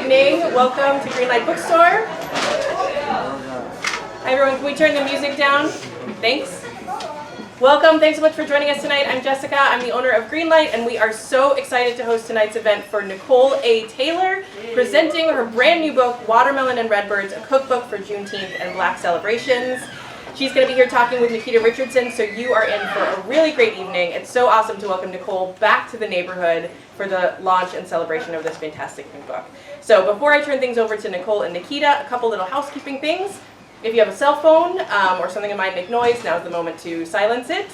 Evening. Welcome to Greenlight Bookstore. Hi everyone, can we turn the music down? Thanks. Welcome, thanks so much for joining us tonight. I'm Jessica, I'm the owner of Greenlight, and we are so excited to host tonight's event for Nicole A.Taylor, presenting her brand new book, Watermelon and Redbirds, a cookbook for Juneteenth and Black celebrations. She's going to be here talking with Nikita Richardson, so you are in for a really great evening. It's so awesome to welcome Nicole back to the neighborhood for the launch and celebration of this fantastic new book. So before I turn things over to Nicole and Nikita, a couple little housekeeping things. If you have a cell phone or something that might make noise, now's the moment to silence it.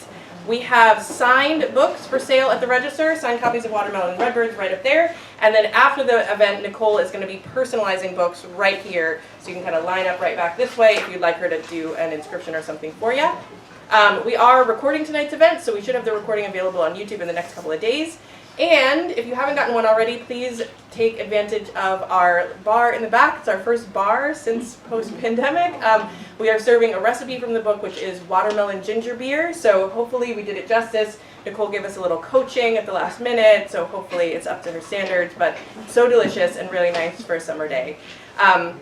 We have signed books for sale at the register, signed copies of Watermelon and Redbirds right up there. And then after the event, Nicole is going to be personalizing books right here. So you can kind of line up right back this way if you'd like her to do an inscription or something for you. We are recording tonight's event, so we should have the recording available on YouTube in the next couple of days. And if you haven't gotten one already, please take advantage of our bar in the back. It's our first bar since post-pandemic. We are serving a recipe from the book, which is watermelon ginger beer. So hopefully we did it justice. Nicole gave us a little coaching at the last minute, so hopefully it's up to her standards. But so delicious and really nice for a summer day.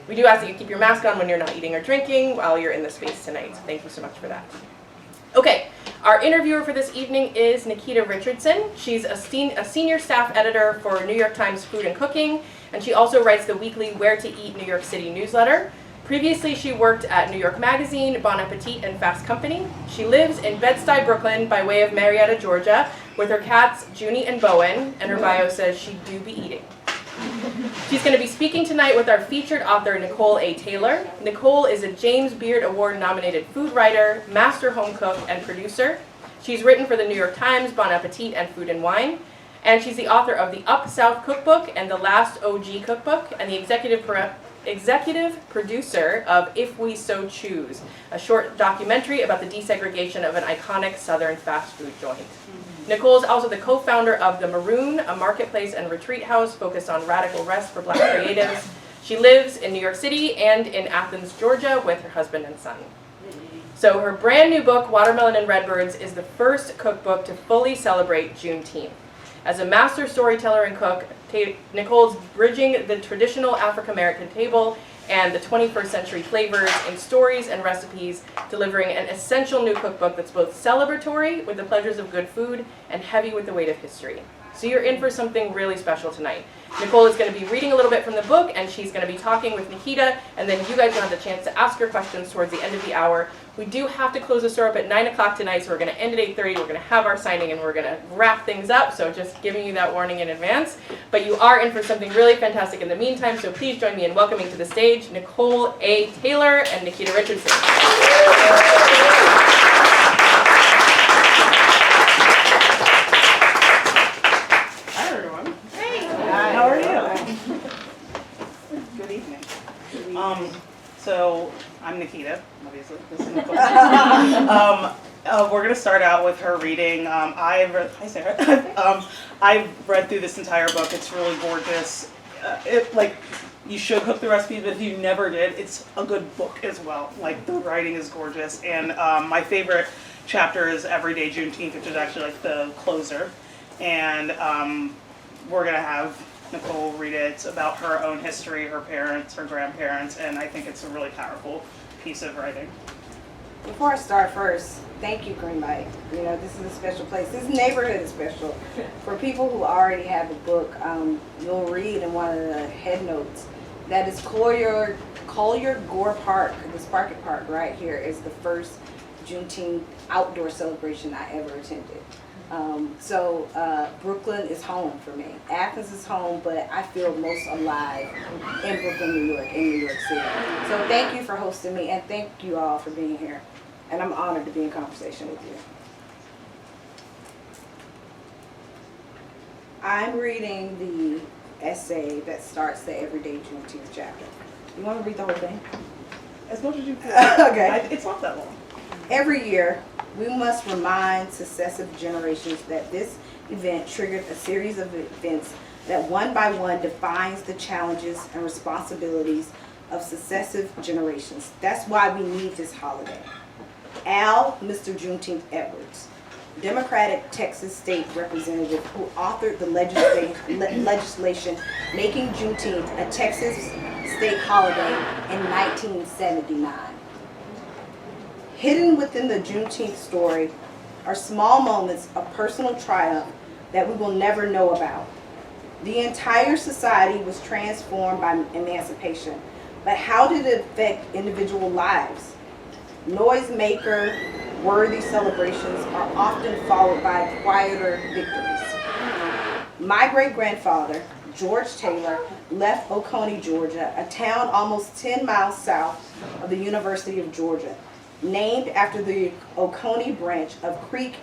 We do ask that you keep your mask on when you're not eating or drinking while you're in the space tonight. So thank you so much for that. Okay. Our interviewer for this evening is Nikita Richardson. She's a senior staff editor for New York Times Food and Cooking, and she also writes the weekly Where to Eat New York City newsletter. Previously, she worked at New York Magazine, Bon Appetit, and Fast Company. She lives in Bed-Stuy, Brooklyn, by way of Marietta, Georgia, with her cats, Junie and Bowen, and her bio says she do be eating. She's going to be speaking tonight with our featured author, Nicole A.Taylor. Nicole is a James Beard Award-nominated food writer, master home cook, and producer. She's written for the New York Times, Bon Appetit, and Food and Wine. And she's the author of the Up South Cookbook and the Last OG Cookbook, and the executive producer of If We So Choose, a short documentary about the desegregation of an iconic Southern fast food joint. Nicole is also the co-founder of The Maroon, a marketplace and retreat house focused on radical rest for Black creatives. She lives in New York City and in Athens, Georgia with her husband and son. So her brand new book, Watermelon and Redbirds, is the first cookbook to fully celebrate Juneteenth. As a master storyteller and cook, Nicole's bridging the traditional African-American table and the 21st century flavors in stories and recipes, delivering an essential new cookbook that's both celebratory with the pleasures of good food and heavy with the weight of history. So you're in for something really special tonight. Nicole is going to be reading a little bit from the book, and she's going to be talking with Nikita, and then you guys will have the chance to ask her questions towards the end of the hour. We do have to close the store up at 9 o'clock tonight, so we're going to end at 8:30. We're going to have our signing, and we're going to wrap things up, so just giving you that warning in advance. But you are in for something really fantastic in the meantime, so please join me in welcoming to the stage Nicole A.Taylor and Nikita Richardson. So I'm Nikita, obviously. This is Nicole. We're going to start out with her reading. Hi Sarah. I've read through this entire book. It's really gorgeous. You should cook the recipe, but if you never did, it's a good book as well. Like, the writing is gorgeous. And my favorite chapter is Everyday Juneteenth, which is actually like the closer. And we're going to have Nicole read it. It's about her own history, her parents, her grandparents, and I think it's a really powerful piece of writing. Before I start first, thank you, Greenlight. You know, this is a special place. This neighborhood is special. For people who already have a book, you'll read in one of the head notes that is Collier Gore Park, this Sparket Park right here, is the first Juneteenth outdoor celebration I ever attended. Brooklyn is home for me. Athens is home, but I feel most alive in Brooklyn, New York, in New York City. So thank you for hosting me, and thank you all for being here. And I'm honored to be in conversation with you. I'm reading the essay that starts the Everyday Juneteenth chapter. You want to read the whole thing? As much as you can. Okay. It's not that long. Every year, we must remind successive generations that this event triggered a series of events that one by one defines the challenges and responsibilities of successive generations. That's why we need this holiday. Al, Mr. Juneteenth Edwards, Democratic Texas state representative who authored the legislation making Juneteenth a Texas state holiday in 1979. Hidden within the Juneteenth story are small moments of personal triumph that we will never know about. The entire society was transformed by emancipation, but how did it affect individual lives? Noisemaker, worthy celebrations are often followed by quieter victories. My great-grandfather, George Taylor, left Oconee, Georgia, a town almost 10 miles south of the University of Georgia, named after the Oconee branch of Creek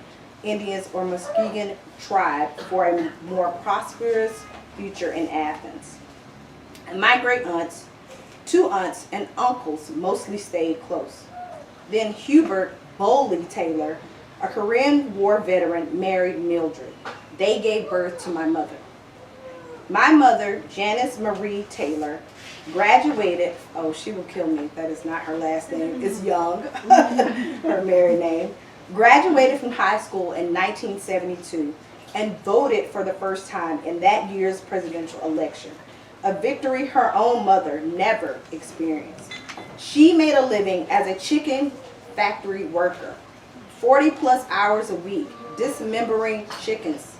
Indians or Muskegon tribe for a more prosperous future in Athens. And my great-aunts, 2 aunts, and uncles mostly stayed close. Then Hubert Bowley Taylor, a Korean War veteran, married Mildred. They gave birth to my mother. My mother, Janice Marie Taylor, graduated, oh, she will kill me, that is not her last name, it's Young, her married name, graduated from high school in 1972 and voted for the first time in that year's presidential election, a victory her own mother never experienced. She made a living as a chicken factory worker, 40+ hours a week, dismembering chickens.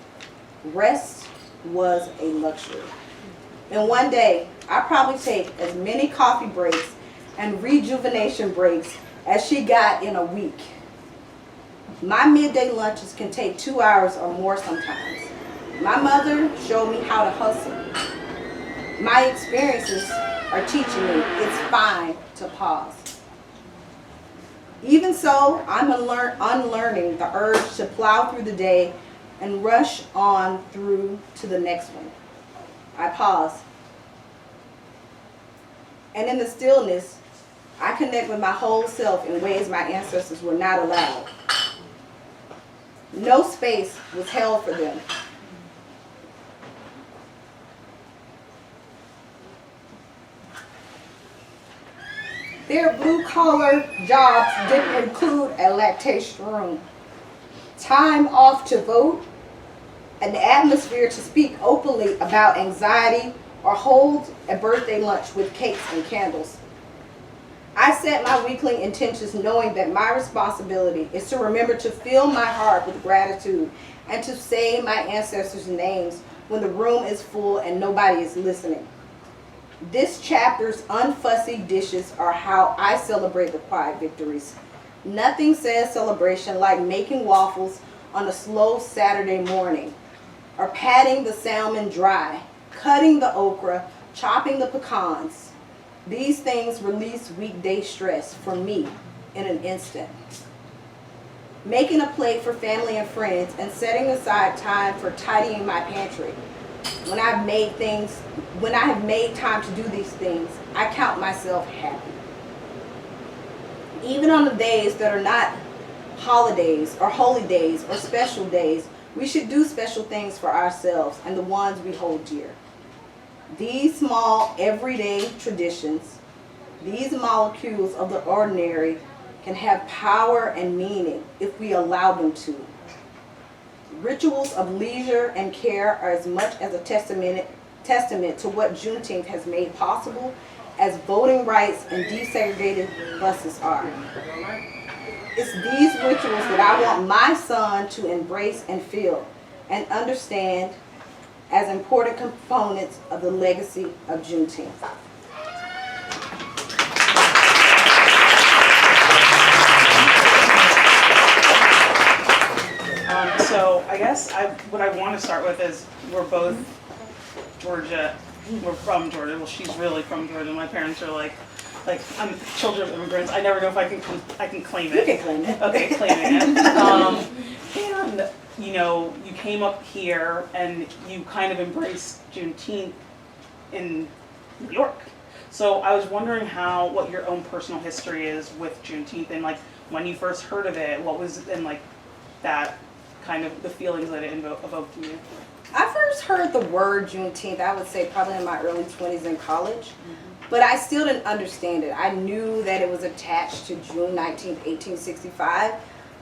Rest was a luxury. And one day, I probably take as many coffee breaks and rejuvenation breaks as she got in a week. My midday lunches can take 2 hours or more sometimes. My mother showed me how to hustle. My experiences are teaching me it's fine to pause. Even so, I'm unlearning the urge to plow through the day and rush on through to the next one. I pause. And in the stillness, I connect with my whole self in ways my ancestors were not allowed. No space was held for them. Their blue-collar jobs didn't include a lactation room, time off to vote, an atmosphere to speak openly about anxiety, or hold a birthday lunch with cakes and candles. I set my weekly intentions knowing that my responsibility is to remember to fill my heart with gratitude and to say my ancestors' names when the room is full and nobody is listening. This chapter's unfussy dishes are how I celebrate the quiet victories. Nothing says celebration like making waffles on a slow Saturday morning, or patting the salmon dry, cutting the okra, chopping the pecans. These things release weekday stress from me in an instant. Making a plate for family and friends and setting aside time for tidying my pantry. When I have made time to do these things, I count myself happy. Even on the days that are not holidays or holy days or special days, we should do special things for ourselves and the ones we hold dear. These small, everyday traditions, these molecules of the ordinary, can have power and meaning if we allow them to. Rituals of leisure and care are as much as a testament to what Juneteenth has made possible as voting rights and desegregated buses are. It's these rituals that I want my son to embrace and feel and understand as important components of the legacy of Juneteenth. So I guess what I want to start with is we're both Georgia. We're from Georgia. Well, she's really from Georgia. My parents are like I'm children of immigrants. I never know if I can claim it. You can claim it. Okay, claiming it. And you know, you came up here and you kind of embraced Juneteenth in New York. So I was wondering what your own personal history is with Juneteenth, and like when you first heard of it, what was and like that kind of the feelings that it evoked in you. I first heard the word Juneteenth, I would say probably in my early 20s in college, but I still didn't understand it. I knew that it was attached to June 19th, 1865,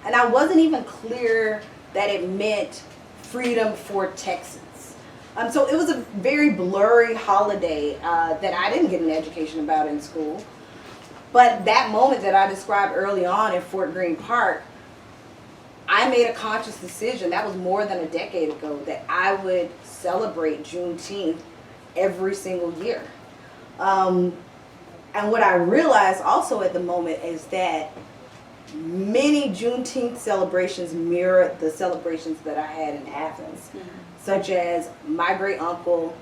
and I wasn't even clear that it meant freedom for Texans. So it was a very blurry holiday that I didn't get an education about in school. But that moment that I described early on in Fort Greene Park, I made a conscious decision, that was more than a decade ago, that I would celebrate Juneteenth every single year. And what I realized also at the moment is that many Juneteenth celebrations mirror the celebrations that I had in Athens, such as my great uncle,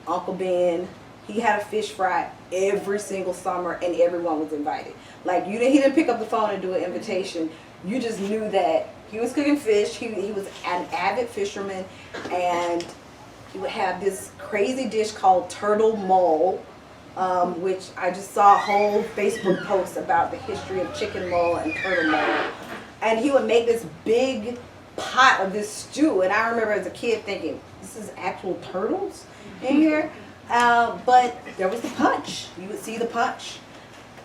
Uncle Ben. He had a fish fry every single summer, and everyone was invited. Like he didn't pick up the phone and do an invitation. You just knew that he was cooking fish. He was an avid fisherman, and he would have this crazy dish called turtle mole, which I just saw a whole Facebook post about the history of chicken mole and turtle mole. And he would make this big pot of this stew, and I remember as a kid thinking, this is actual turtles in here? But there was the punch. You would see the punch.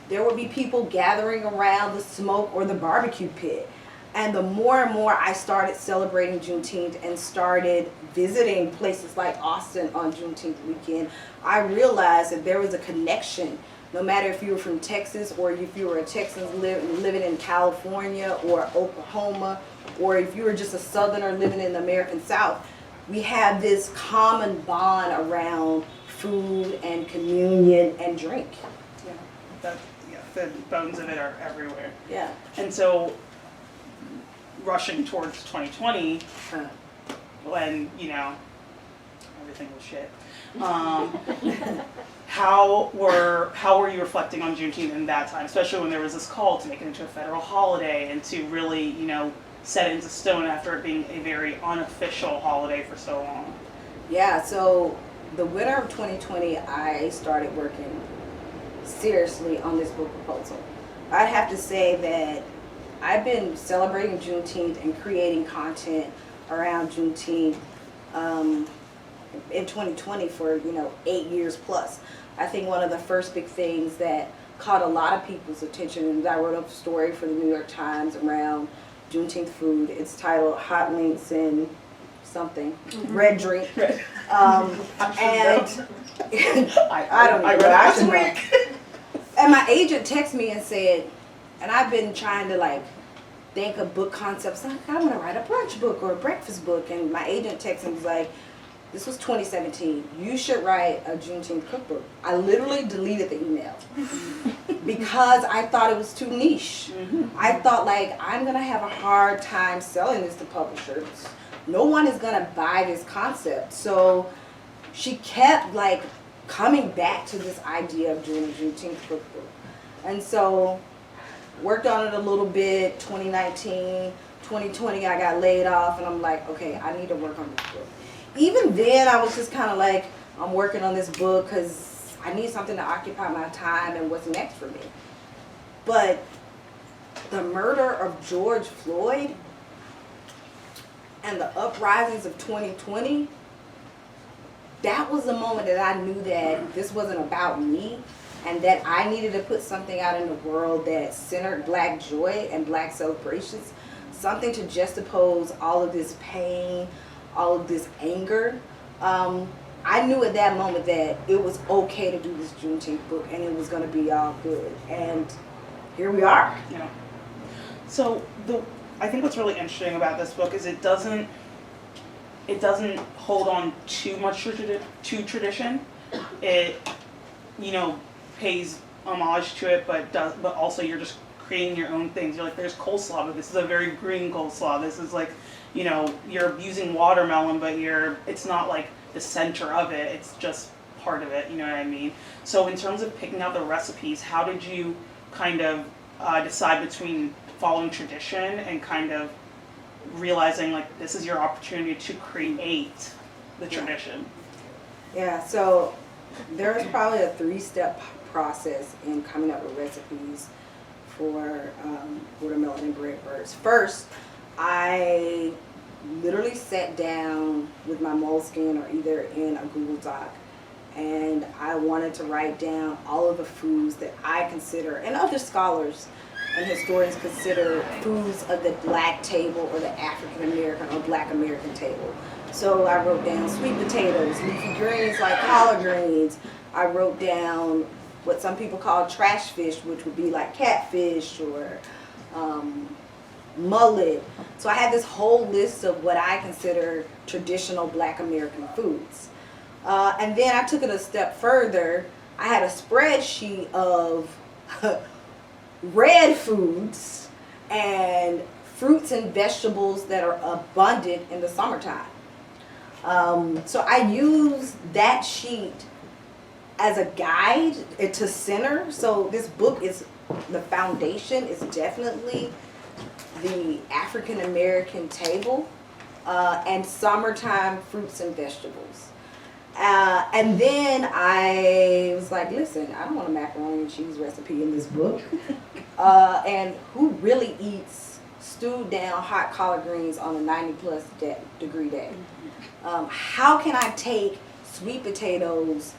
There would be people gathering around the smoke or the barbecue pit. And the more and more I started celebrating Juneteenth and started visiting places like Austin on Juneteenth weekend, I realized that there was a connection. No matter if you were from Texas, or if you were a Texan living in California or Oklahoma, or if you were just a Southerner living in the American South, we have this common bond around food and communion and drink. The bones of it are everywhere. Yeah. And so, rushing towards 2020, when, everything was shit. How were you reflecting on Juneteenth in that time, especially when there was this call to make it into a federal holiday and to really, set it into stone after it being a very unofficial holiday for so long? Yeah, so the winter of 2020, I started working seriously on this book proposal. I'd have to say that I've been celebrating Juneteenth and creating content around Juneteenth in 2020 for 8 years plus. I think one of the first big things that caught a lot of people's attention, and I wrote a story for the New York Times around Juneteenth food. It's titled Hot Links and something, red drink. And I don't know. I read it last week. And my agent texted me and said, and I've been trying to think of book concepts. Like, I want to write a brunch book or a breakfast book. And my agent texted me and was like, this was 2017. You should write a Juneteenth cookbook. I literally deleted the email because I thought it was too niche. I thought I'm going to have a hard time selling this to publishers. No one is going to buy this concept. So she kept coming back to this idea of doing a Juneteenth cookbook. And so worked on it a little bit, 2019, 2020 I got laid off, and I'm like, okay, I need to work on this book. Even then I was just kind of I'm working on this book because I need something to occupy my time and what's next for me. But the murder of George Floyd and the uprisings of 2020, that was the moment that I knew that this wasn't about me and that I needed to put something out in the world that centered Black joy and Black celebrations, something to juxtapose all of this pain, all of this anger. I knew at that moment that it was okay to do this Juneteenth book and it was going to be all good. And here we are. Yeah. So I think what's really interesting about this book is it doesn't hold on too much to tradition. It pays homage to it, but also you're just creating your own things. You're there's coleslaw, but this is a very green coleslaw. This is you're using watermelon, but it's not the center of it. It's just part of it. You know what I mean? So in terms of picking out the recipes, how did you kind of decide between following tradition and kind of realizing this is your opportunity to create the tradition? Yeah, so there was probably a 3-step process in coming up with recipes for watermelon and bread birds. First, I literally sat down with my moleskin or either in a Google Doc, and I wanted to write down all of the foods that I consider, and other scholars and historians consider foods of the black table or the African American or black American table. So I wrote down sweet potatoes, leafy greens like collard greens. I wrote down what some people call trash fish, which would be like catfish or mullet. So I had this whole list of what I consider traditional black American foods. And then I took it a step further. I had a spreadsheet of red foods and fruits and vegetables that are abundant in the summertime. So I use that sheet as a guide to center. So this book is, the foundation is definitely the African American table and summertime fruits and vegetables. And then I was like, listen, I don't want a macaroni and cheese recipe in this book. And who really eats stewed down hot collard greens on a 90+ degree day? How can I take sweet potatoes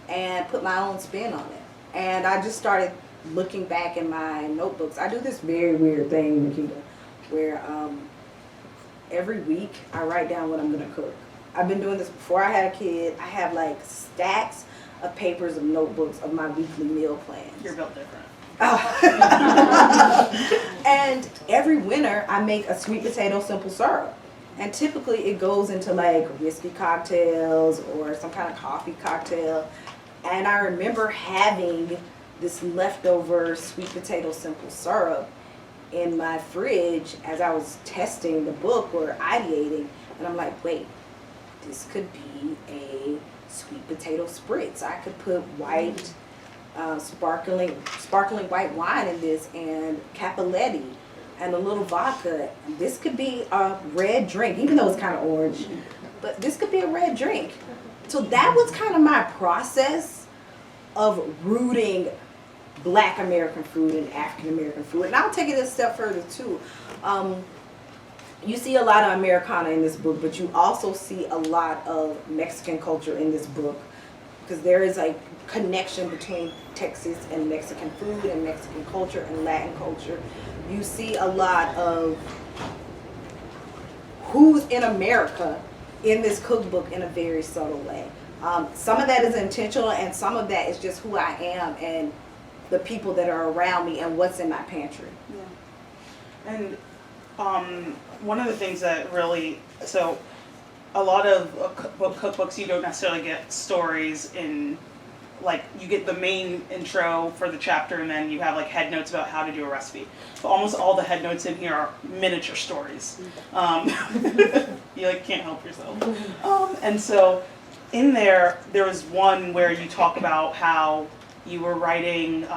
and put my own spin on it? And I just started looking back in my notebooks. I do this very weird thing, Nikita, where every week I write down what I'm going to cook. I've been doing this before I had a kid. I have like stacks of papers of notebooks of my weekly meal plans. You're built different. And every winter I make a sweet potato simple syrup. And typically it goes into like whiskey cocktails or some kind of coffee cocktail. And I remember having this leftover sweet potato simple syrup in my fridge as I was testing the book or ideating. And I'm like, wait, this could be a sweet potato spritz. I could put white, sparkling white wine in this and Cappelletti and a little vodka. And this could be a red drink, even though it's kind of orange, but this could be a red drink. So that was kind of my process of rooting black American food and African American food. And I'll take it a step further too. You see a lot of Americana in this book, but you also see a lot of Mexican culture in this book, because there is a connection between Texas and Mexican food and Mexican culture and Latin culture. You see a lot of who's in America in this cookbook in a very subtle way. Some of that is intentional, and some of that is just who I am and the people that are around me and what's in my pantry. Yeah. And one of the things that really, so a lot of cookbooks, you don't necessarily get stories in, like, you get the main intro for the chapter and then you have like head notes about how to do a recipe. But almost all the head notes in here are miniature stories. You like can't help yourself. And so in there was one where you talk about how you were writing,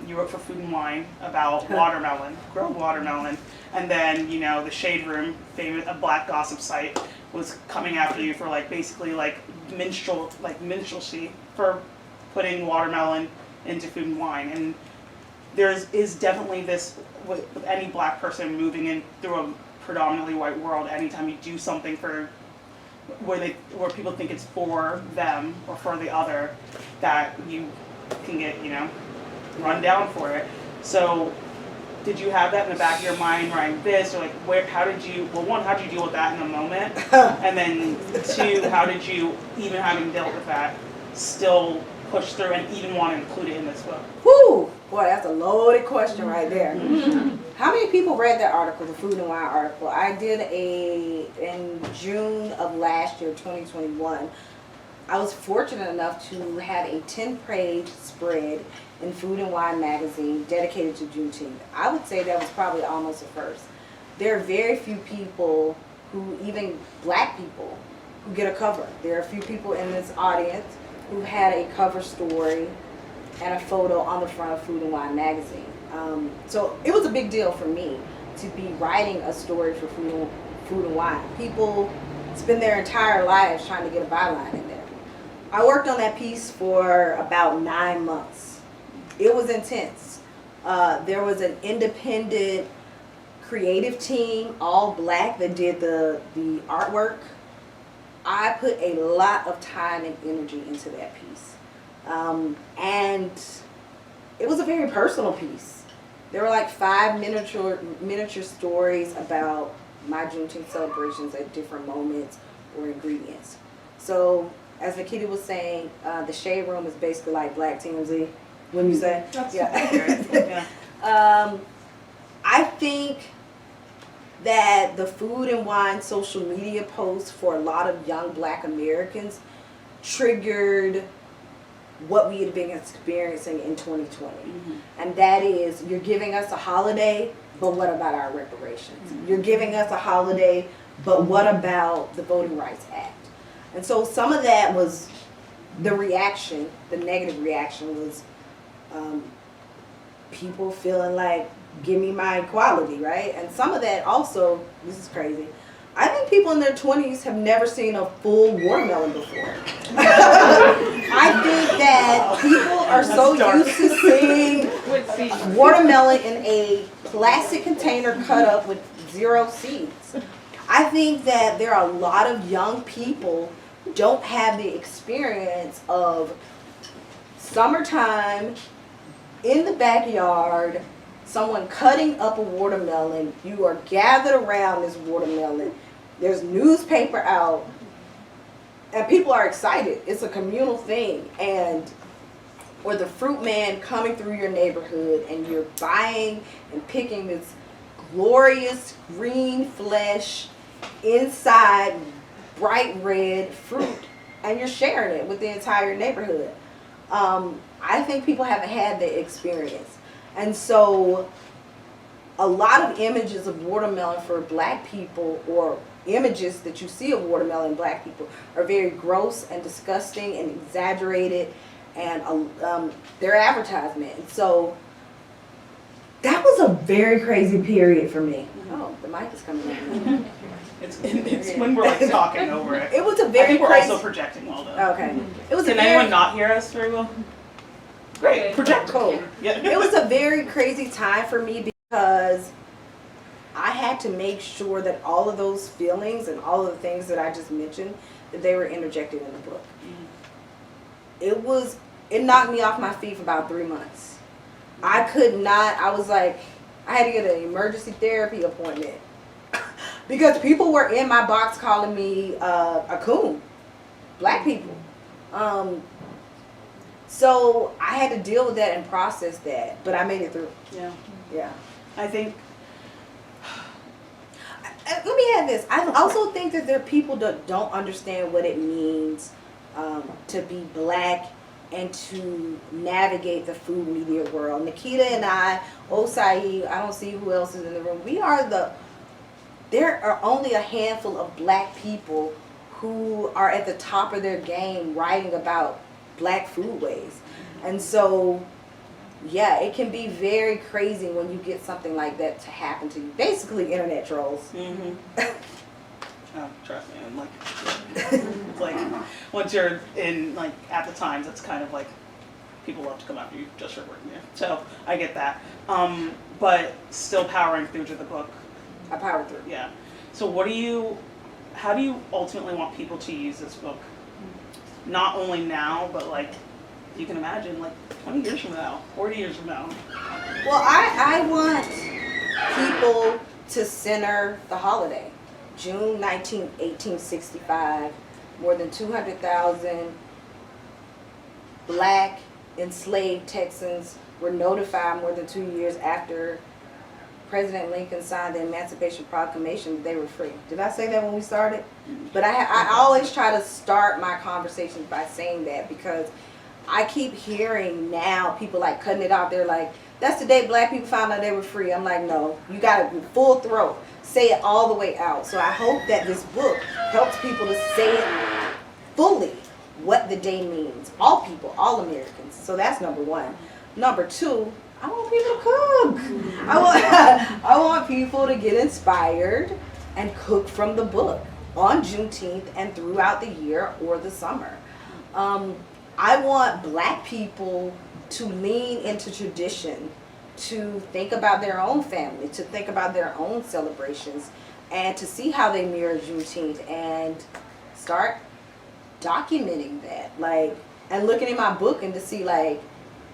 you wrote for Food and Wine about watermelon, grown watermelon. And then, you know, the Shade Room, a black gossip site, was coming after you for like basically like minstrelsy for putting watermelon into Food and Wine. And is definitely this, with any black person moving in through a predominantly white world, anytime you do something for where people think it's for them or for the other, that you can get, you know, run down for it. So did you have that in the back of your mind writing this, or like how did you deal with that in the moment? And then two, how did you, even having dealt with that, still push through and even want to include it in this book? Whew, boy, that's a loaded question right there. How many people read that article, the Food and Wine article? I did in June of last year, 2021. I was fortunate enough to have a 10-page spread in Food and Wine magazine dedicated to Juneteenth. I would say that was probably almost a first. There are very few people who, even black people, who get a cover. There are a few people in this audience who had a cover story and a photo on the front of Food and Wine magazine. So it was a big deal for me to be writing a story for Food and Wine. People spend their entire lives trying to get a byline in there. I worked on that piece for about 9 months. It was intense. There was an independent creative team, all black, that did the artwork. I put a lot of time and energy into that piece. And it was a very personal piece. There were like 5 miniature stories about my Juneteenth celebrations at different moments or ingredients. So, as Nikita was saying, the shade room is basically like Black TMZ. Wouldn't you say? That's Yeah. yeah. I think that the food and wine social media posts for a lot of young Black Americans triggered what we had been experiencing in 2020. Mm-hmm. And that is, you're giving us a holiday, but what about our reparations? Mm-hmm. You're giving us a holiday, but what about the Voting Rights Act? And so some of that was the reaction, the negative reaction was people feeling like, give me my equality, right? And some of that also, this is crazy, I think people in their 20s have never seen a full watermelon before. I think that people are so used to seeing watermelon in a plastic container cut up with 0 seeds. I think that there are a lot of young people who don't have the experience of summertime in the backyard, someone cutting up a watermelon, you are gathered around this watermelon, there's newspaper out, and people are excited. It's a communal thing. Or the fruit man coming through your neighborhood and you're buying and picking this glorious green flesh inside bright red fruit, and you're sharing it with the entire neighborhood. I think people haven't had that experience. And so a lot of images of watermelon for Black people, or images that you see of watermelon in Black people, are very gross and disgusting and exaggerated, and their advertisement. And so that was a very crazy period for me. Oh, the mic is coming on. It's when we're like talking over it. It was a I very think we're crazy. also projecting well though. Okay. It was Can a very, anyone not hear us very well? Great, project. Cool. Yeah. It was a very crazy time for me because I had to make sure that all of those feelings and all of the things that I just mentioned, that they were interjected in the book. It knocked me off my feet for about 3 months. I could not, I was like, I had to get an emergency therapy appointment because people were in my box calling me a coon, Black people. So I had to deal with that and process that, but I made it through. Yeah. Yeah. I think Let me add this. I also think that there are people that don't understand what it means to be Black and to navigate the food media world. Nikita and I, Osai, I don't see who else is in the room. There are only a handful of Black people who are at the top of their game writing about Black foodways. And so, yeah, it can be very crazy when you get something like that to happen to you. Basically, internet trolls. Mm-hmm. Oh, trust me, I'm like, it's like once you're in like at the Times, it's kind of like people love to come after you just for working there. So I get that. But still powering through to the book. I powered through. Yeah. So how do you ultimately want people to use this book? Not only now, but like you can imagine like 20 years from now, 40 years from now. Well, I want people to center the holiday. June 19, 1865, more than 200,000 Black enslaved Texans were notified more than 2 years after President Lincoln signed the Emancipation Proclamation that they were free. Did I say that when we started? But I always try to start my conversations by saying that, because I keep hearing now people like cutting it out there like, that's the day Black people found out they were free. I'm like, no, you got to full throat. Say it all the way out. So I hope that this book helps people to say it fully, what the day means. All people, all Americans. So that's number one. Number two, I want people to cook. I want people to get inspired and cook from the book on Juneteenth and throughout the year or the summer. I want Black people to lean into tradition, to think about their own family, to think about their own celebrations, and to see how they mirror Juneteenth and start documenting that, like, and looking in my book and to see like,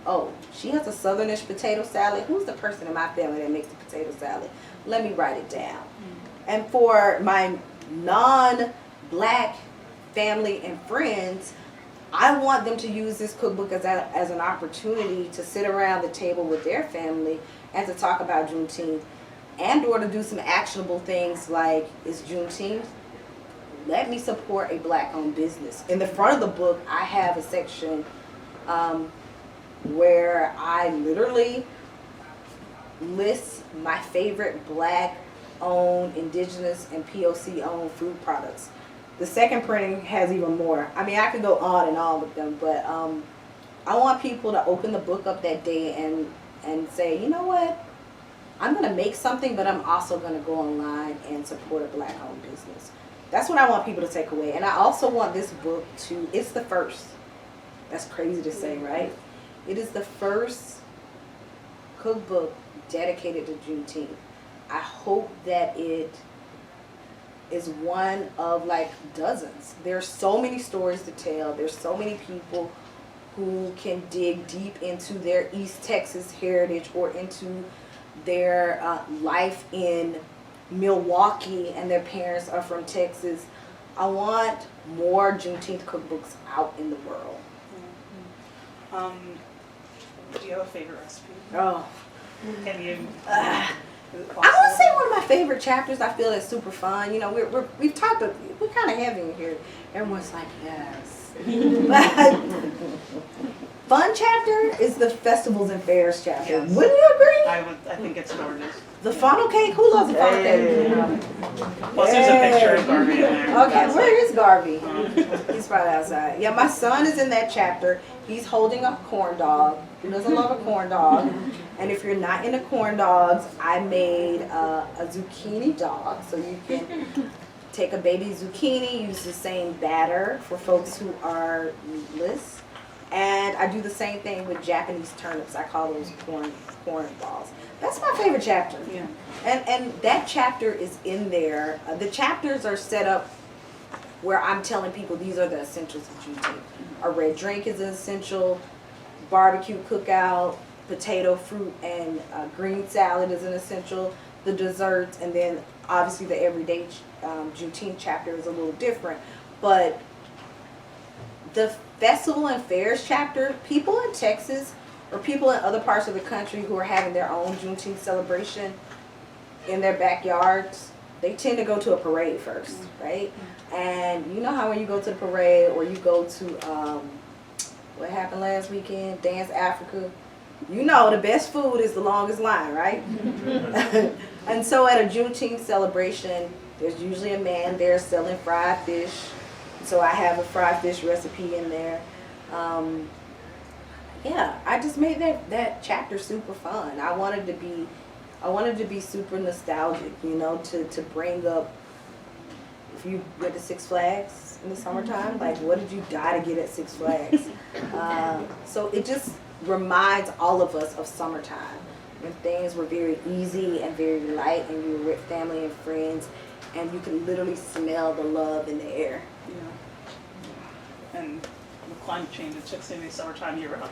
oh, she has a southernish potato salad. Who's the person in my family that makes the potato salad? Let me write it down. And for my non-black family and friends, I want them to use this cookbook as an opportunity to sit around the table with their family and to talk about Juneteenth, and or to do some actionable things like, it's Juneteenth, let me support a black-owned business. In the front of the book, I have a section where I literally list my favorite black-owned, indigenous, and POC-owned food products. The second printing has even more. I mean, I could go on and on with them, but I want people to open the book up that day and say, you know what? I'm going to make something, but I'm also going to go online and support a black-owned business. That's what I want people to take away. And I also want this book to, it's the first. That's crazy to say, right? It is the first cookbook dedicated to Juneteenth. I hope that it is one of like dozens. There's so many stories to tell. There's so many people who can dig deep into their East Texas heritage or into their life in Milwaukee, and their parents are from Texas. I want more Juneteenth cookbooks out in the world. Do you have a favorite recipe? Oh. Can you? I would say one of my favorite chapters. I feel is super fun. You know, we're kind of heavy in here. Everyone's like, yes. But fun chapter is the festivals and fairs chapter. Yes. Wouldn't you agree? I think it's gorgeous. The funnel cake. Who loves the funnel cake? Plus, there's a picture of Garvey in there. Okay, where is Garvey? He's probably outside. Yeah, my son is in that chapter. He's holding a corn dog. He doesn't love a corn dog. And if you're not into corn dogs, I made a zucchini dog. So you can take a baby zucchini, use the same batter for folks who are meatless. And I do the same thing with Japanese turnips. I call those corn balls. That's my favorite chapter. Yeah. And that chapter is in there. The chapters are set up where I'm telling people these are the essentials of Juneteenth. A red drink is an essential. Barbecue cookout, potato, fruit, and green salad is an essential. The desserts, and then obviously the everyday Juneteenth chapter is a little different. But the festival and fairs chapter, people in Texas or people in other parts of the country who are having their own Juneteenth celebration in their backyards, they tend to go to a parade first, right? And you know how when you go to the parade or you go to, what happened last weekend, Dance Africa, you know the best food is the longest line, right? And so at a Juneteenth celebration, there's usually a man there selling fried fish. So I have a fried fish recipe in there. Yeah, I just made that chapter super fun. I wanted to be super nostalgic, you know, to bring up, if you went to Six Flags in the summertime, like what did you die to get at Six Flags? So it just reminds all of us of summertime, when things were very easy and very light, and you were with family and friends, and you could literally smell the love in the air. Yeah. And with climate change, it's just going to be summertime year round.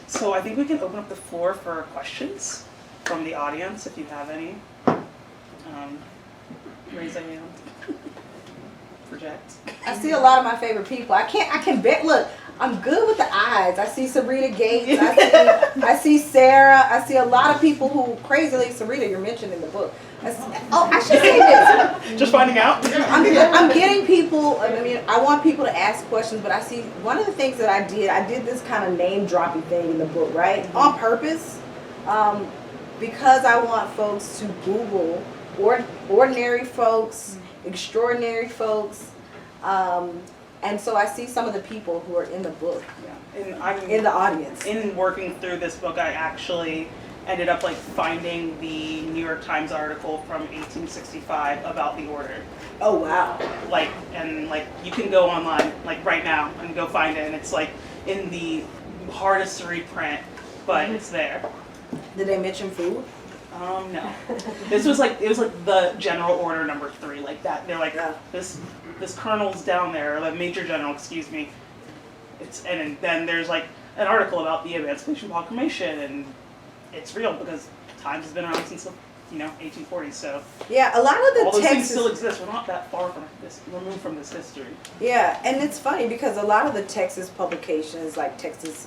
So I think we can open up the floor for questions from the audience if you have any. Raise a hand. Project. I see a lot of my favorite people. I can bet. Look, I'm good with the eyes. I see Sarita Gates. I see Sarah. I see a lot of people who, crazily, Sarita, you're mentioned in the book. I should say this. Just finding out. I'm getting people. I mean, I want people to ask questions, but I see one of the things that I did this kind of name dropping thing in the book, right? On purpose, because I want folks to Google ordinary folks, extraordinary folks. And so I see some of the people who are in the book, And I'm in the audience. In working through this book, I actually ended up like finding the New York Times article from 1865 about the order. Oh wow! Like you can go online like right now and go find it, and it's like in the hardest to read print, but it's there. Did they mention food? No. It was like the general order number 3, like that. They're like this colonel's down there, or the major general, excuse me. and then there's like an article about the Emancipation Proclamation, and it's real because Times has been around since the 1840s. So yeah, a lot of the all those things Texas still exist. We're not that far from this, removed from this history. yeah, and it's funny because a lot of the Texas publications, like Texas,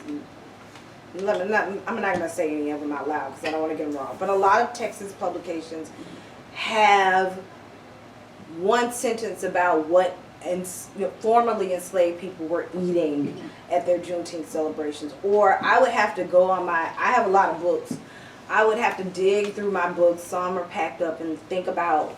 I'm not gonna say any of them out loud because I don't want to get them wrong, but a lot of Texas publications have one sentence about what formerly enslaved people were eating at their Juneteenth celebrations. Or I would have to go on I have a lot of books. I would have to dig through my books, some are packed up, and think about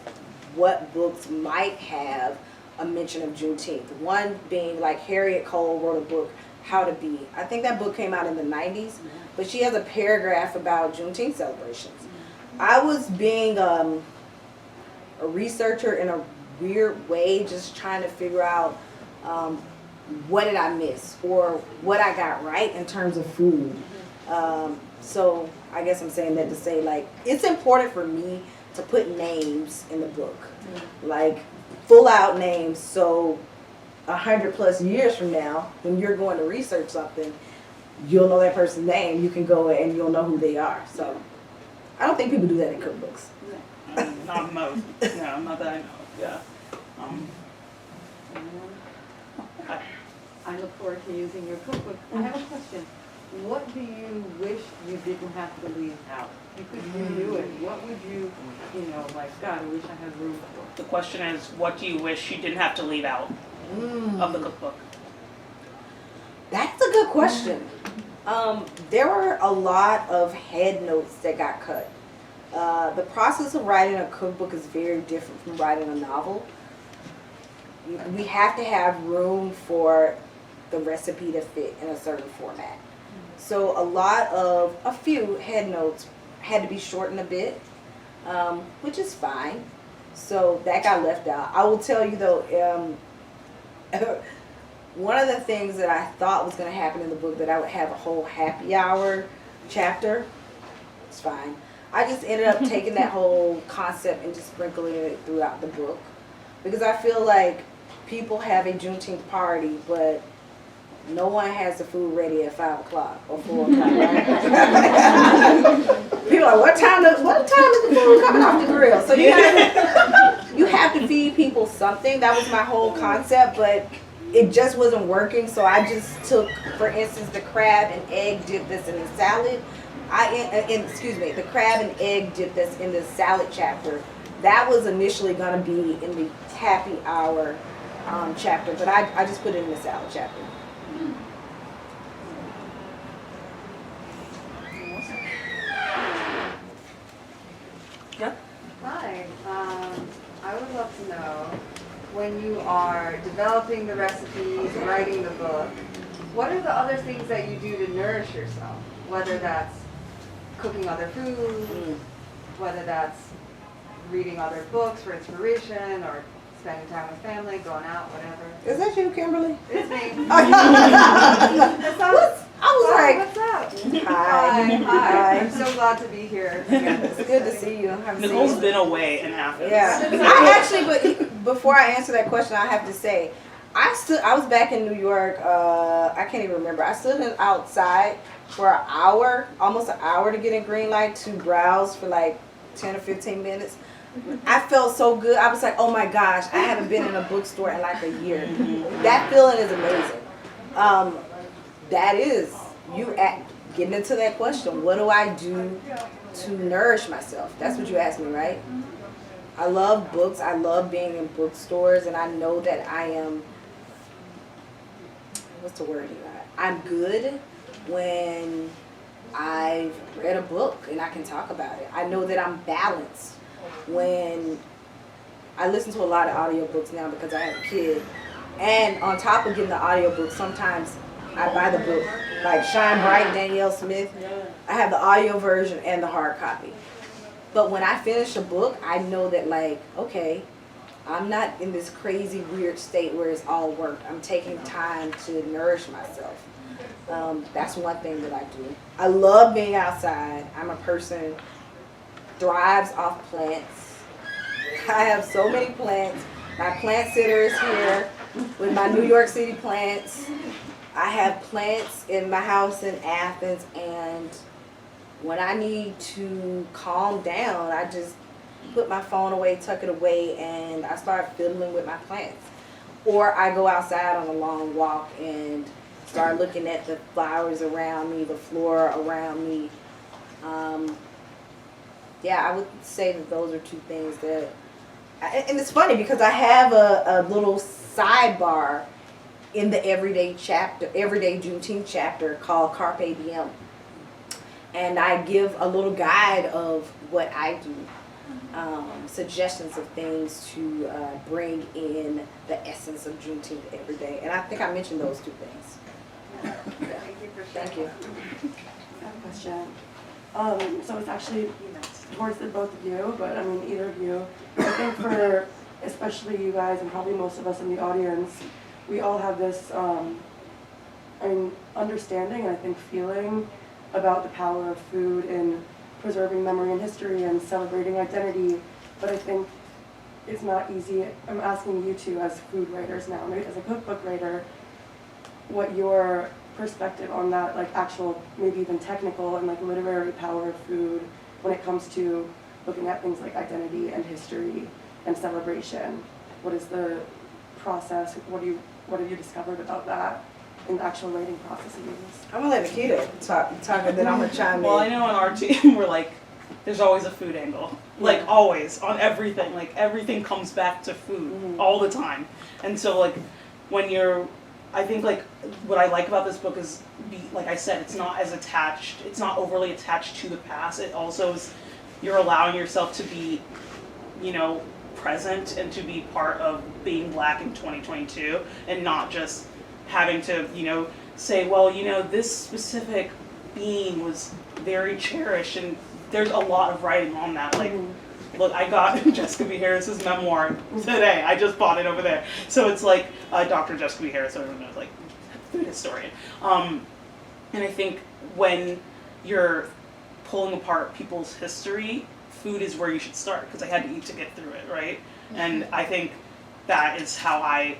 what books might have a mention of Juneteenth. One being like Harriet Cole wrote a book, How to Be. I think that book came out in the 90s, but she has a paragraph about Juneteenth celebrations. I was being a researcher in a weird way, just trying to figure out what did I miss or what I got right in terms of food. So I guess I'm saying that to say, like, it's important for me to put names in the book, like full out names, so 100+ years from now, when you're going to research something, you'll know that person's name. You can go and you'll know who they are. So I don't think people do that in cookbooks. Not most. No, not that I know. Yeah. I look forward to using your cookbook. I have a question. What do you wish you didn't have to leave out? You could redo it. What would you, like, God, I wish I had room for? The question is, what do you wish you didn't have to leave out of the cookbook? That's a good question. There were a lot of head notes that got cut. The process of writing a cookbook is very different from writing a novel. We have to have room for the recipe to fit in a certain format. So a few head notes had to be shortened a bit, which is fine. So that got left out. I will tell you though, one of the things that I thought was going to happen in the book, that I would have a whole happy hour chapter. It's fine. I just ended up taking that whole concept and just sprinkling it throughout the book, because I feel like people have a Juneteenth party, but no one has the food ready at 5 o'clock or 4 o'clock, right? People are like, what time is the food coming off the grill? So you have to feed people something. That was my whole concept, but it just wasn't working. So I just took, for instance, the crab and egg dip that's in the salad. The crab and egg dip that's in the salad chapter. That was initially going to be in the happy hour chapter, but I just put it in the salad chapter. Yeah. Hi. I would love to know, when you are developing the recipes, writing the book, what are the other things that you do to nourish yourself? Whether that's cooking other food, whether that's reading other books for inspiration, or spending time with family, going out, whatever. Is that you, Kimberly? It's me. I was like, what's up? hi. Hi. I'm so glad to be here. It's good to see you. Nicole's been away in Athens. Yeah. I actually, but before I answer that question, I have to say, I was back in New York, I can't even remember. I stood outside for an hour, almost an hour, to get in Greenlight to browse for like 10 or 15 minutes. I felt so good. I was like, oh my gosh, I haven't been in a bookstore in like a year. That feeling is amazing. That is, getting into that question, what do I do to nourish myself? That's what you asked me, right? I love books. I love being in bookstores, and I know that I am, what's the word here? I'm good when I've read a book and I can talk about it. I know that I'm balanced when I listen to a lot of audiobooks now because I have a kid. And on top of getting the audiobook, sometimes I buy the book, like Shine Bright, Danielle Smith. I have the audio version and the hard copy. But when I finish a book, I know that, like, okay, I'm not in this crazy weird state where it's all work. I'm taking time to nourish myself. That's one thing that I do. I love being outside. I'm a person thrives off plants. I have so many plants. My plant sitter is here with my New York City plants. I have plants in my house in Athens, and when I need to calm down, I just put my phone away, tuck it away, and I start fiddling with my plants. Or I go outside on a long walk and start looking at the flowers around me, the flora around me. Yeah, I would say that those are two things that, and it's funny because I have a little sidebar in the everyday Juneteenth chapter called Carpe Diem. And I give a little guide of what I do, suggestions of things to bring in the essence of Juneteenth every day. And I think I mentioned those two things. Thank you for sharing. Thank you. I have a question. So it's actually towards both of you, but I mean either of you. I think for especially you guys and probably most of us in the audience, we all have this understanding and I think feeling about the power of food in preserving memory and history and celebrating identity. But I think it's not easy. I'm asking you two as food writers now, maybe as a cookbook writer, what your perspective on that, like actual, maybe even technical and like literary power of food when it comes to looking at things like identity and history and celebration. What is the process? What have you discovered about that in the actual writing processes? I'm gonna let Nikita talk and then I'm gonna chime Well, I in. know on our team we're like, there's always a food angle. Like always, on everything. Like everything comes back to food all the time. And so like when you're, I think like what I like about this book is, like I said, it's not as attached, it's not overly attached to the past. It also is, you're allowing yourself to be, you know, present and to be part of being Black in 2022 and not just having to, you know, say, well, you know, this specific being was very cherished, and there's a lot of writing on that. Like, look, I got Jessica B. Harris's memoir today. I just bought it over there. So it's like Dr. Jessica B. Harris, so everyone knows, like, food historian. And I think when you're pulling apart people's history, food is where you should start, because I had to eat to get through it, right? And I think that is how I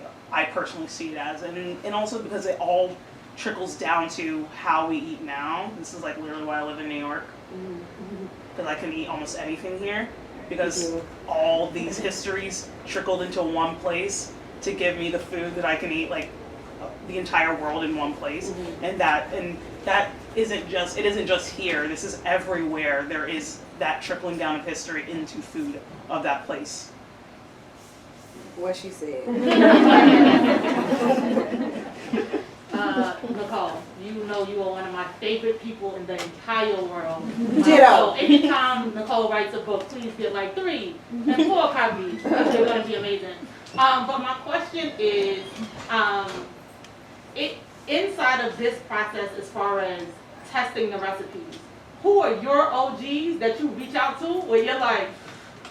personally see it as, and also because it all trickles down to how we eat now. This is like literally why I live in New York, because I can eat almost anything here, because all these histories trickled into one place to give me the food that I can eat, like the entire world in one place. And that isn't just here. This is everywhere. There is that trickling down of history into food of that place. What she said. Nicole, you know you are one of my favorite people in the entire world. Ditto. So anytime Nicole writes a book, please get like 3 and 4 copies, because they're going to be amazing. But my question is, inside of this process, as far as testing the recipes, who are your OGs that you reach out to where you're like,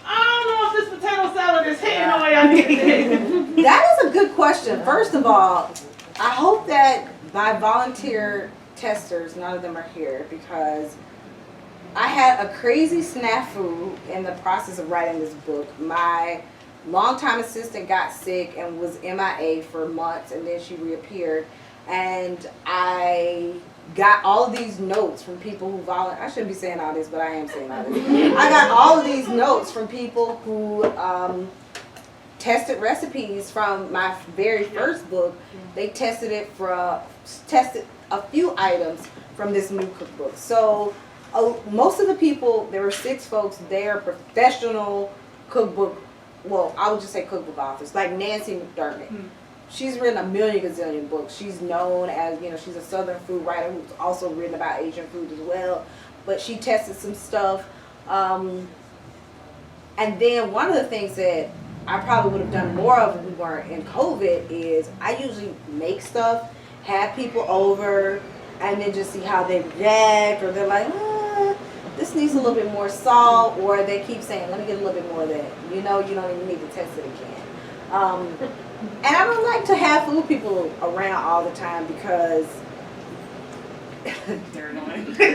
I don't know if this potato salad is hitting the way I need it to. That is a good question. First of all, I hope that my volunteer testers, none of them are here, because I had a crazy snafu in the process of writing this book. My longtime assistant got sick and was MIA for months, and then she reappeared. And I got all of these notes from people who I shouldn't be saying all this, but I am saying all this. I got all of these notes from people who tested recipes from my very first book. They tested a few items from this new cookbook. So most of the people, there were 6 folks, they are professional cookbook, well, I would just say cookbook authors, like Nancy McDermott. She's written a million gazillion books. She's known as, you know, she's a Southern food writer who's also written about Asian food as well. But she tested some stuff. And then one of the things that I probably would have done more of if we weren't in COVID is I usually make stuff, have people over, and then just see how they react, or they're like, this needs a little bit more salt, or they keep saying, let me get a little bit more of that. You know, you don't even need to test it again. And I don't like to have food people around all the time because They're annoying. I mean,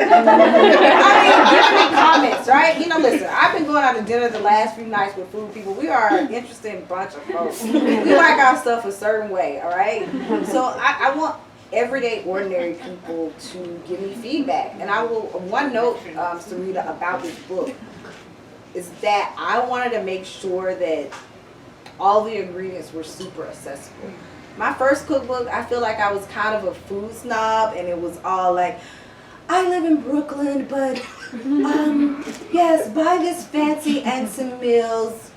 giving me comments, right? You know, listen, I've been going out to dinner the last few nights with food people. We are an interesting bunch of folks. We like our stuff a certain way, all right? So I want everyday, ordinary people to give me feedback. And I will, one note, Sarita, about this book is that I wanted to make sure that all the ingredients were super accessible. My first cookbook, I feel like I was kind of a food snob, and it was all like, I live in Brooklyn, but yes, buy this fancy Anson Mills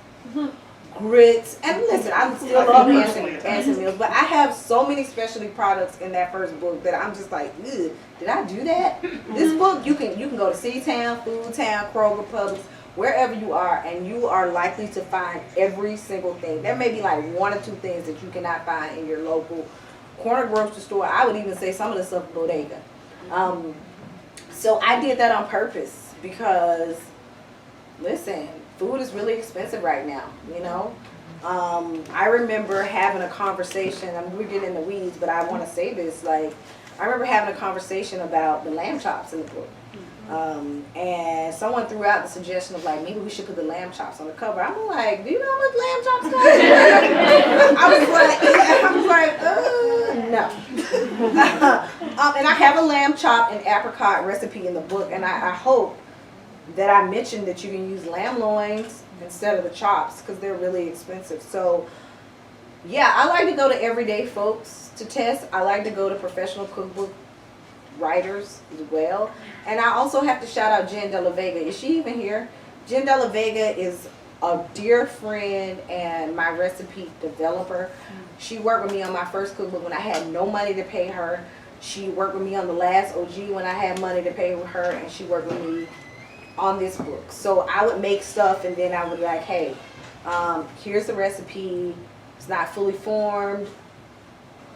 grits. And listen, I still love Anson Mills, but I have so many specialty products in that first book that I'm just like, ugh, did I do that? This book, you can go to C-Town, Food Town, Kroger, Publix, wherever you are, and you are likely to find every single thing. There may be like one or two things that you cannot find in your local corner grocery store. I would even say some of the stuff bodega. So I did that on purpose because, listen, food is really expensive right now, you know. I remember having a conversation, we're getting in the weeds, but I want to say this, like, I remember having a conversation about the lamb chops in the book. And someone threw out the suggestion of like, maybe we should put the lamb chops on the cover. I'm like, do you know how much lamb chops cost? I was like, no. And I have a lamb chop and apricot recipe in the book, and I hope that I mentioned that you can use lamb loins instead of the chops because they're really expensive. So yeah, I like to go to everyday folks to test. I like to go to professional cookbook writers as well. And I also have to shout out Jen De La Vega. Is she even here? Jen De La Vega is a dear friend and my recipe developer. She worked with me on my first cookbook when I had no money to pay her. She worked with me on the last OG when I had money to pay her, and she worked with me on this book. So I would make stuff and then I would be like, hey, here's the recipe. It's not fully formed.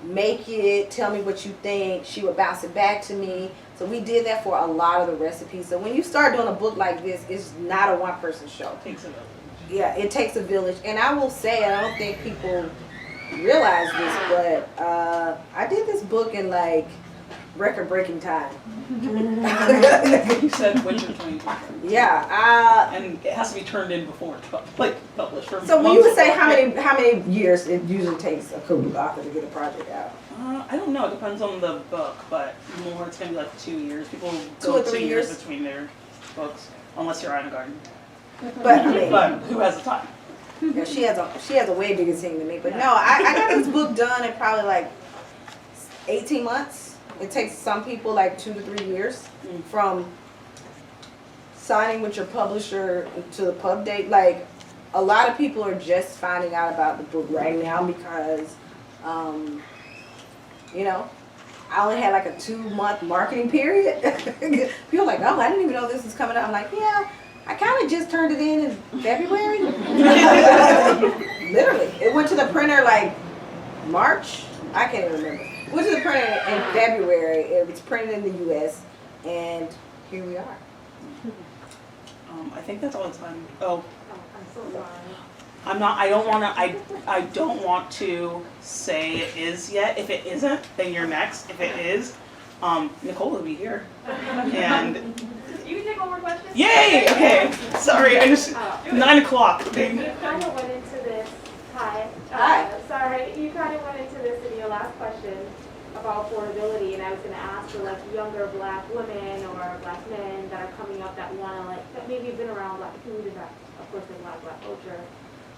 Make it, tell me what you think. She would bounce it back to me. So we did that for a lot of the recipes. So when you start doing a book like this, it's not a one-person show. It takes a village. Yeah, it takes a village. And I will say, I don't think people realize this, but I did this book in like record-breaking time. You said winter 2020. Yeah. And it has to be turned in before it's published. For So when you would say months how many years it usually takes a cookbook author to get a project out? I don't know. It depends on the book, but more it's gonna be like 2 years. People 2 go or 3 2 years years? between their books, unless you're in a garden. But I mean, But who has the time? yeah, she has a way bigger team than me. But no, I got this book done in probably like 18 months. It takes some people like 2 to 3 years from signing with your publisher to the pub date. Like a lot of people are just finding out about the book right now because, you know, I only had like a 2-month marketing period. People are like, oh, I didn't even know this was coming out. I'm like, yeah, I kind of just turned it in February. Literally, it went to the printer like March. I can't even remember. It went to the printer in February. It was printed in the U.S. and here we are. I think that's all the time. Oh, I'm so sorry. I'm not. I don't want to. I don't want to say it is yet. If it isn't, then you're next. If it is, Nicole will be here. And You can take one more question. yay! Okay. Sorry, I just 9 o'clock. You kind of went into this. Hi. Hi. Sorry, you kind of went into this in your last question about affordability, and I was going to ask for like younger Black women or Black men that are coming up that want to that maybe have been around Black food and that, of course, the Black culture,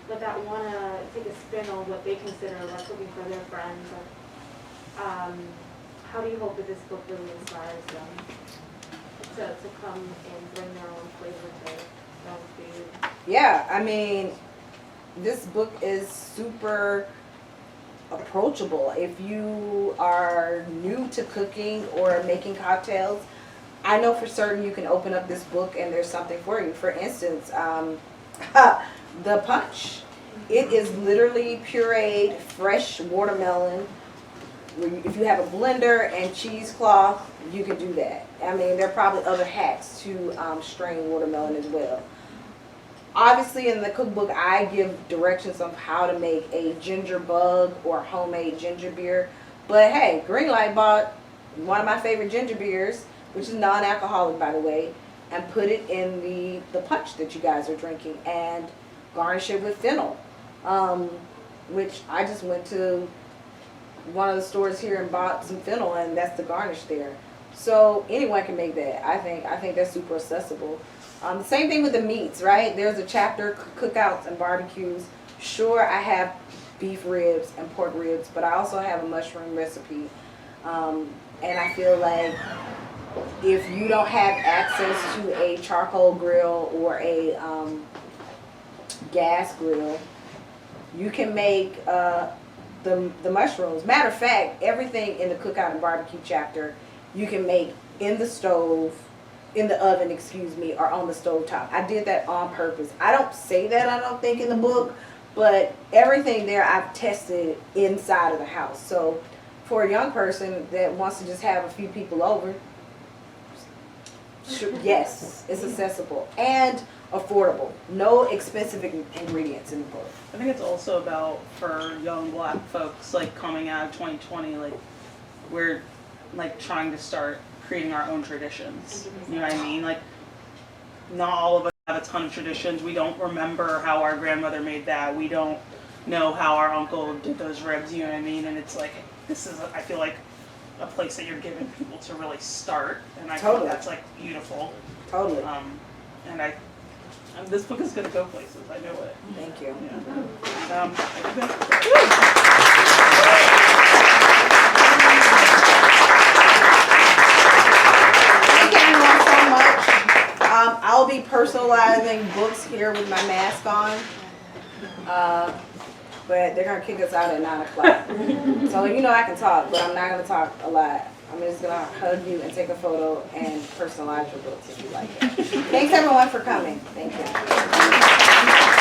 but that want to take a spin on what they consider like cooking for their friends. Or, how do you hope that this book really inspires them to come and bring their own flavor to their own food? Yeah, I mean, this book is super approachable. If you are new to cooking or making cocktails, I know for certain you can open up this book and there's something for you. For instance, the punch. It is literally pureed fresh watermelon. If you have a blender and cheesecloth, you can do that. I mean, there are probably other hacks to strain watermelon as well. Obviously, in the cookbook, I give directions on how to make a ginger bug or homemade ginger beer. But hey, Greenlight bought one of my favorite ginger beers, which is non-alcoholic, by the way, and put it in the punch that you guys are drinking and garnish it with fennel, which I just went to one of the stores here and bought some fennel, and that's the garnish there. So anyone can make that. I think that's super accessible. The same thing with the meats, right? There's a chapter, cookouts and barbecues. Sure, I have beef ribs and pork ribs, but I also have a mushroom recipe. And I feel like if you don't have access to a charcoal grill or a gas grill, you can make the mushrooms. Matter of fact, everything in the cookout and barbecue chapter, you can make in the stove, in the oven, excuse me, or on the stove top. I did that on purpose. I don't say that, I don't think, in the book, but everything there I've tested inside of the house. So for a young person that wants to just have a few people over, sure, yes, it's accessible and affordable. No expensive ingredients in the book. I think it's also about, for young black folks, like coming out of 2020, like we're like trying to start creating our own traditions. You know what I mean? Like not all of us have a ton of traditions. We don't remember how our grandmother made that. We don't know how our uncle did those ribs, you know what I mean? And it's like, this is, I feel like, a place that you're giving people to really start. And I think that's like beautiful. Totally. And this book is going to go places. I know it. Thank you. Yeah. Thank everyone so much. I'll be personalizing books here with my mask on. But they're going to kick us out at 9 o'clock. So you know I can talk, but I'm not going to talk a lot. I'm just going to hug you and take a photo and personalize your books if you like it. Thanks everyone for coming. Thank you.